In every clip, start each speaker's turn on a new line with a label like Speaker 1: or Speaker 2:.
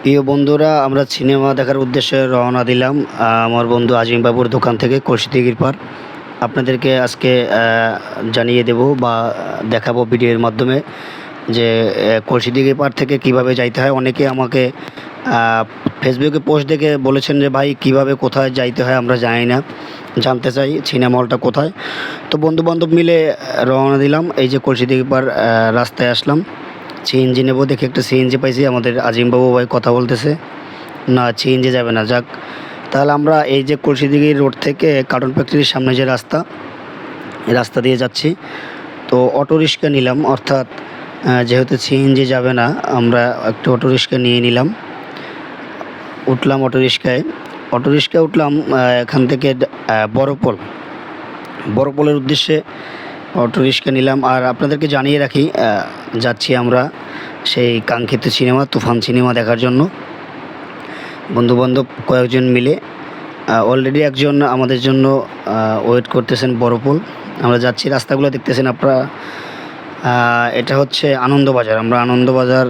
Speaker 1: প্রিয় বন্ধুরা, আমরা সিনেমা দেখার উদ্দেশ্যে রওনা দিলাম আমার বন্ধু আজিম বাবুর দোকান থেকে কলসিদিঘির পার। আপনাদেরকে আজকে জানিয়ে দেব বা দেখাবো ভিডিওর মাধ্যমে যে কলসিদিঘির পার থেকে কিভাবে যাইতে হয়। অনেকে আমাকে ফেসবুকে পোস্ট দেখে বলেছেন যে ভাই কিভাবে কোথায় যাইতে হয় আমরা জানি না, জানতে চাই সিনেমা হলটা কোথায়। তো বন্ধুবান্ধব মিলে রওনা দিলাম। এই যে কলসিদিঘির পার রাস্তায় আসলাম, সিএনজি নেবো দেখে একটা সিএনজি পাইছি। আমাদের আজিমবাবু ভাই কথা বলতেছে, না সিএনজি যাবে না, যাক তাহলে আমরা এই যে কলসিদিঘি রোড থেকে কার্টুন ফ্যাক্টরির সামনে যে রাস্তা, এই রাস্তা দিয়ে যাচ্ছি। তো অটো রিক্সা নিলাম, অর্থাৎ যেহেতু সিএনজি যাবে না আমরা একটু অটো রিক্সা নিয়ে নিলাম। উঠলাম অটো রিক্সায় উঠলাম এখান থেকে বড়পোল, বড়পোলের উদ্দেশ্যে অটো রিক্সা নিলাম। আর আপনাদেরকে জানিয়ে রাখি, যাচ্ছি আমরা সেই কাঙ্ক্ষিত সিনেমা তুফান সিনেমা দেখার জন্য। বন্ধুবান্ধব কয়েকজন মিলে অলরেডি একজন আমাদের জন্য ওয়েট করতেছেন বড়পোল। আমরা যাচ্ছি, রাস্তাগুলো দেখতেছেন আপনারা। এটা হচ্ছে আনন্দবাজার, আমরা আনন্দবাজার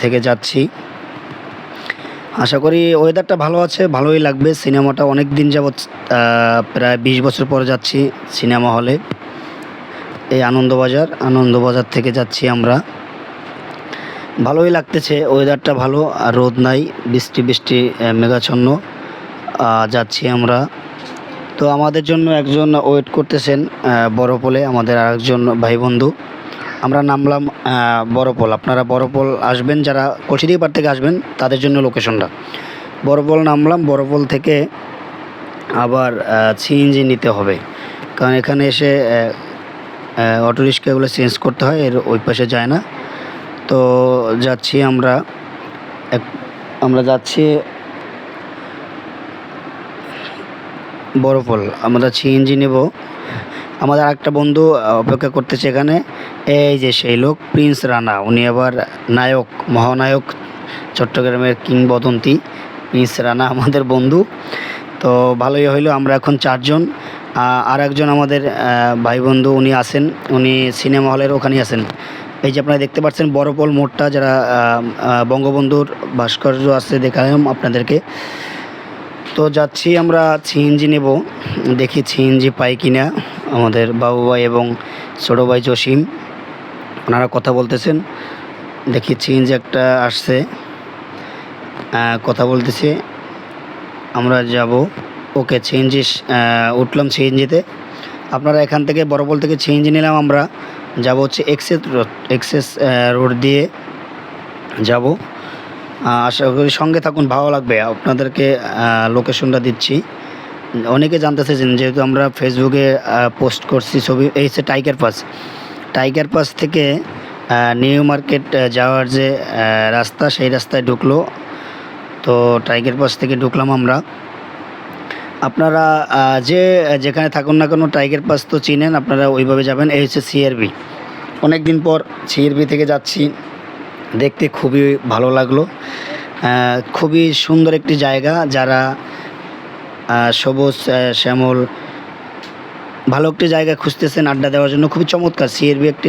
Speaker 1: থেকে যাচ্ছি। আশা করি ওয়েদারটা ভালো আছে, ভালোই লাগবে। সিনেমাটা অনেক দিন যাবৎ, প্রায় 20 বছর পরে যাচ্ছি সিনেমা হলে। এই আনন্দবাজার থেকে যাচ্ছি আমরা। ভালোই লাগতেছে, ওয়েদারটা ভালো, আর রোদ নাই, বৃষ্টি মেঘাচ্ছন্ন। যাচ্ছি আমরা। তো আমাদের জন্য একজন ওয়েট করতেছেন বড়পোলে, আমাদের আরেকজন ভাই বন্ধু। আমরা নামলাম বড়পোল। আপনারা বড়পোল আসবেন, যারা কলসিদিঘি পাড় থেকে আসবেন তাদের জন্য লোকেশনটা। বড়পোল নামলাম, বড়পোল থেকে আবার সিএনজি নিতে হবে, কারণ এখানে এসে অটো রিক্সাগুলো চেঞ্জ করতে হয়, এর ওই পাশে যায় না। তো যাচ্ছি আমরা যাচ্ছি বড়পোল, আমরা সিএনজি নেব। আমাদের আরেকটা বন্ধু অপেক্ষা করতেছে এখানে, এই যে সেই লোক প্রিন্স রানা, উনি আবার নায়ক, মহানায়ক, চট্টগ্রামের কিংবদন্তি প্রিন্স রানা আমাদের বন্ধু। তো ভালোই হইলো, আমরা এখন 4 জন। আর একজন আমাদের ভাই বন্ধু উনি আছেন, উনি সিনেমা হলের ওখানেই আছেন। এই যে আপনারা দেখতে পাচ্ছেন বড়পোল মোড়টা, যারা বঙ্গবন্ধুর ভাস্কর্য আছে দেখালাম আপনাদেরকে। তো যাচ্ছি আমরা, সিএনজি নেব, দেখি সিএনজি পাই কিনা। আমাদের বাবু ভাই এবং ছোটো ভাই জসিম, ওনারা কথা বলতেছেন। দেখি সিএনজি একটা আসছে, কথা বলতেছে, আমরা যাব। ওকে, সিএনজি উঠলাম সিএনজিতে। আপনারা এখান থেকে বড়পোল থেকে সিএনজি নিলাম, আমরা যাব হচ্ছে এক্সেস রোড দিয়ে যাব। আশা করি সঙ্গে থাকুন, ভালো লাগবে। আপনাদেরকে লোকেশনটা দিচ্ছি। অনেকে জানতেছেন, যেহেতু আমরা ফেসবুকে পোস্ট করছি ছবি। এই হচ্ছে টাইগার পাস থেকে নিউ মার্কেট যাওয়ার যে রাস্তা, সেই রাস্তায় ঢুকলো। তো টাইগার পাস থেকে ঢুকলাম আমরা। আপনারা যেখানে থাকুন না কেন, টাইগার পাস তো চিনেন, আপনারা ওইভাবে যাবেন। এই হচ্ছে সিআরবি, অনেক দিন পর সিআরবি থেকে যাচ্ছি, দেখতে খুবই ভালো লাগলো। খুবই সুন্দর একটি জায়গা, যারা সবুজ শ্যামল ভালো একটি জায়গা খুঁজতেছেন আড্ডা দেওয়ার জন্য, খুবই চমৎকার। সিআরবি একটি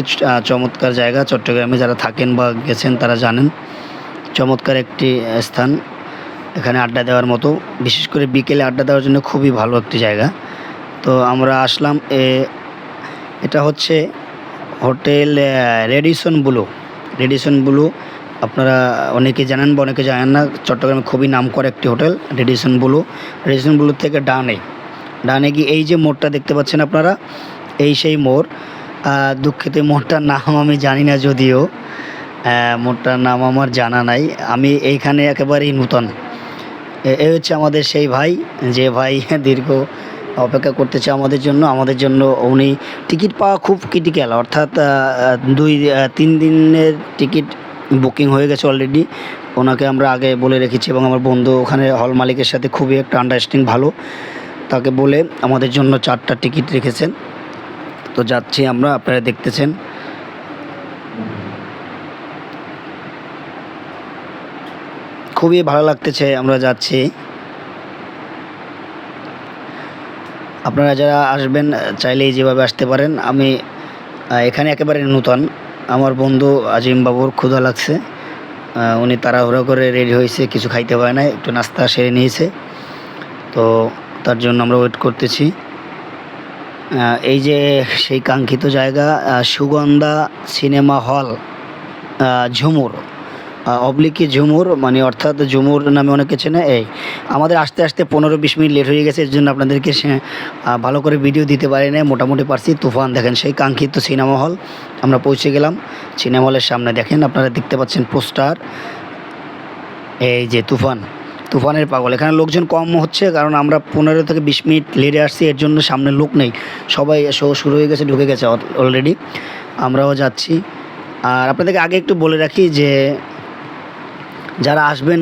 Speaker 1: চমৎকার জায়গা, চট্টগ্রামে যারা থাকেন বা গেছেন তারা জানেন, চমৎকার একটি স্থান। এখানে আড্ডা দেওয়ার মতো, বিশেষ করে বিকেলে আড্ডা দেওয়ার জন্য খুবই ভালো একটি জায়গা। তো আমরা আসলাম, এটা হচ্ছে হোটেল রেডিসন ব্লু। আপনারা অনেকে জানেন বা অনেকে জানেন না, চট্টগ্রামে খুবই নামকরা একটি হোটেল রেডিসন ব্লু থেকে ডানে গিয়ে এই যে মোড়টা দেখতে পাচ্ছেন আপনারা, এই সেই মোড়। দুঃখিত, মোড়টার নাম আমি জানি না, যদিও মোড়টার নাম আমার জানা নাই, আমি এইখানে একেবারেই নূতন। এই হচ্ছে আমাদের সেই ভাই, যে ভাই দীর্ঘ অপেক্ষা করতেছে আমাদের জন্য। উনি টিকিট পাওয়া খুব ক্রিটিক্যাল, অর্থাৎ 2-3 দিনের টিকিট বুকিং হয়ে গেছে অলরেডি। ওনাকে আমরা আগে বলে রেখেছি, এবং আমার বন্ধু ওখানে হল মালিকের সাথে খুবই একটা আন্ডারস্ট্যান্ডিং ভালো, তাকে বলে আমাদের জন্য 4টা টিকিট রেখেছেন। তো যাচ্ছি আমরা, আপনারা দেখতেছেন। খুবই ভালো লাগতেছে, আমরা যাচ্ছি। আপনারা যারা আসবেন চাইলেই যেভাবে আসতে পারেন। আমি এখানে একেবারে নূতন, আমার বন্ধু আজিম বাবুর ক্ষুধা লাগছে, উনি তাড়াহুড়ো করে রেডি হয়েছে, কিছু খাইতে পারে না, একটু নাস্তা সেরে নিয়েছে, তো তার জন্য আমরা ওয়েট করতেছি। এই যে সেই কাঙ্ক্ষিত জায়গা, সুগন্ধা সিনেমা হল, ঝুমুর, অবলিকি ঝুমুর, মানে অর্থাৎ ঝুমুর নামে অনেকে চেনে। এই আমাদের আসতে আসতে 15-20 মিনিট লেট হয়ে গেছে, এর জন্য আপনাদেরকে ভালো করে ভিডিও দিতে পারি না, মোটামুটি পারছি। তুফান দেখেন, সেই কাঙ্ক্ষিত সিনেমা হল আমরা পৌঁছে গেলাম। সিনেমা হলের সামনে দেখেন, আপনারা দেখতে পাচ্ছেন পোস্টার, এই যে তুফানের পাগল। এখানে লোকজন কম হচ্ছে, কারণ আমরা 15 থেকে 20 মিনিট লেটে আসছি, এর জন্য সামনে লোক নেই, সবাই শো শুরু হয়ে গেছে, ঢুকে গেছে অলরেডি, আমরাও যাচ্ছি। আর আপনাদেরকে আগে একটু বলে রাখি যে যারা আসবেন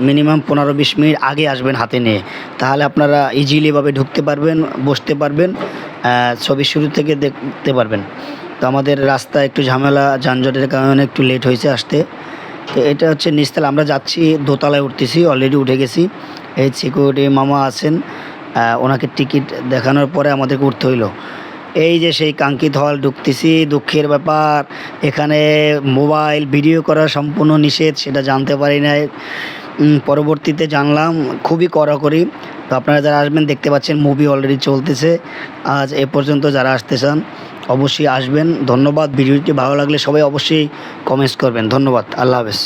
Speaker 1: মিনিমাম 15-20 মিনিট আগে আসবেন হাতে নিয়ে, তাহলে আপনারা ইজিলিভাবে ঢুকতে পারবেন, বসতে পারবেন, ছবি শুরু থেকে দেখতে পারবেন। তো আমাদের রাস্তা একটু ঝামেলা, যানজটের কারণে একটু লেট হয়েছে আসতে। তো এটা হচ্ছে নিচতলা, আমরা যাচ্ছি, দোতলায় উঠতেছি, অলরেডি উঠে গেছি। এই সিকিউরিটি মামা আছেন, ওনাকে টিকিট দেখানোর পরে আমাদেরকে উঠতে হইলো। এই যে সেই কাঙ্ক্ষিত হল, ঢুকতেছি। দুঃখের ব্যাপার, এখানে মোবাইল ভিডিও করা সম্পূর্ণ নিষেধ, সেটা জানতে পারি নাই, পরবর্তীতে জানলাম, খুবই কড়াকড়ি। তো আপনারা যারা আসবেন, দেখতে পাচ্ছেন মুভি অলরেডি চলতেছে। আজ এ পর্যন্ত, যারা আসতে চান অবশ্যই আসবেন। ধন্যবাদ। ভিডিওটি ভালো লাগলে সবাই অবশ্যই কমেন্টস করবেন। ধন্যবাদ। আল্লাহ হাফেজ।